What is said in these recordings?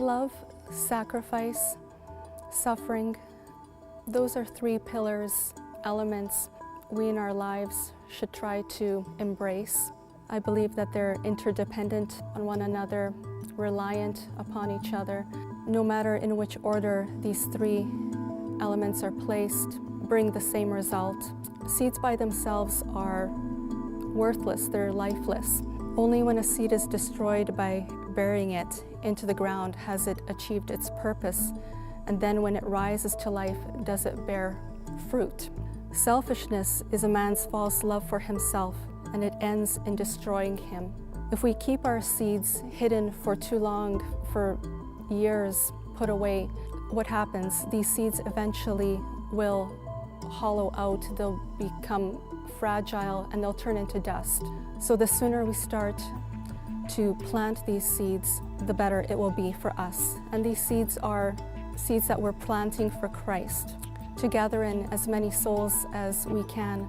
Love, sacrifice, suffering, those are three pillars, elements we in our lives should try to embrace. I believe that they're interdependent on one another, reliant upon each other. No matter in which order these three elements are placed, bring the same result. Seeds by themselves are worthless, they're lifeless. Only when a seed is destroyed by burying it into the ground has it achieved its purpose, and then when it rises to life, does it bear fruit. Selfishness is a man's false love for himself, and it ends in destroying him. If we keep our seeds hidden for too long, for years, put away, what happens? These seeds eventually will hollow out, they'll become fragile, and they'll turn into dust. So the sooner we start to plant these seeds, the better it will be for us. And these seeds are seeds that we're planting for Christ, to gather in as many souls as we can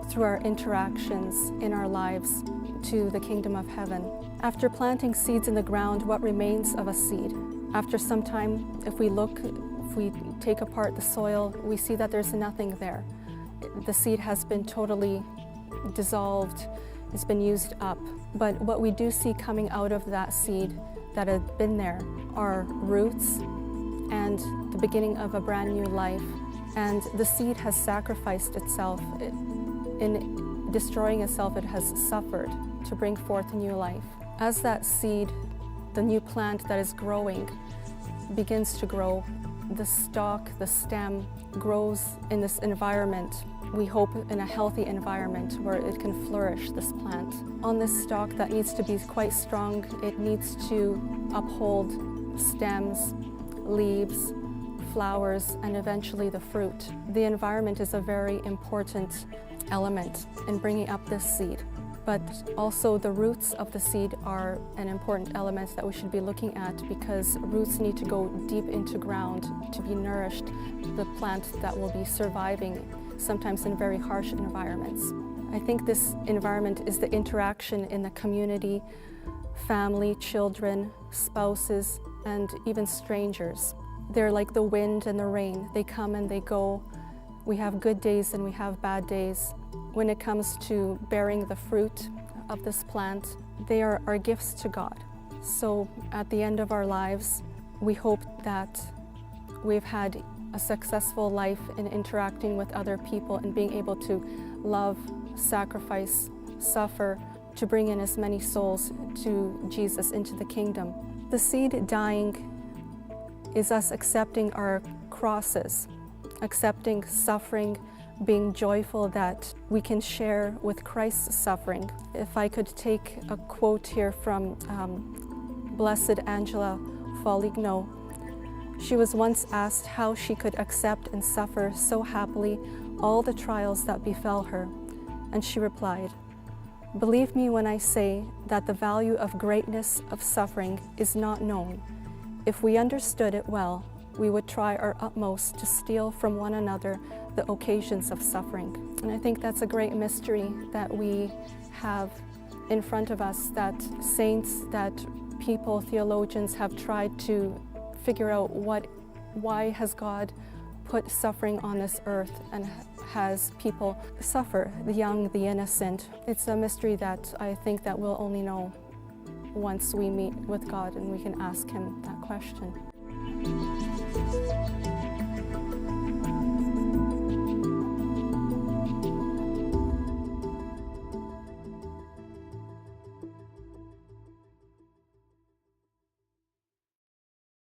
through our interactions in our lives to the kingdom of heaven. After planting seeds in the ground, what remains of a seed? After some time, if we take apart the soil, we see that there's nothing there. The seed has been totally dissolved, it's been used up. But what we do see coming out of that seed that had been there are roots and the beginning of a brand new life. And the seed has sacrificed itself. In destroying itself, it has suffered to bring forth a new life. As that seed, the new plant that is growing, begins to grow, the stalk, the stem, grows in this environment. We hope in a healthy environment where it can flourish, this plant. On this stalk that needs to be quite strong, it needs to uphold stems, leaves, flowers, and eventually the fruit. The environment is a very important element in bringing up this seed. But also the roots of the seed are an important element that we should be looking at, because roots need to go deep into ground to be nourished, the plant that will be surviving, sometimes in very harsh environments. I think this environment is the interaction in the community, family, children, spouses, and even strangers. They're like the wind and the rain. They come and they go. We have good days and we have bad days. When it comes to bearing the fruit of this plant, they are our gifts to God. So at the end of our lives, we hope that we've had a successful life in interacting with other people and being able to love, sacrifice, suffer, to bring in as many souls to Jesus into the kingdom. The seed dying is us accepting our crosses, accepting suffering, being joyful that we can share with Christ's suffering. If I could take a quote here from Blessed Angela Foligno. She was once asked how she could accept and suffer so happily all the trials that befell her, and she replied, "Believe me when I say that the value of greatness of suffering is not known. If we understood it well, we would try our utmost to steal from one another the occasions of suffering." And I think that's a great mystery that we have in front of us, that saints, that people, theologians have tried to figure out why has God put suffering on this earth and has people suffer, the young, the innocent. It's a mystery that I think that we'll only know once we meet with God and we can ask Him that question.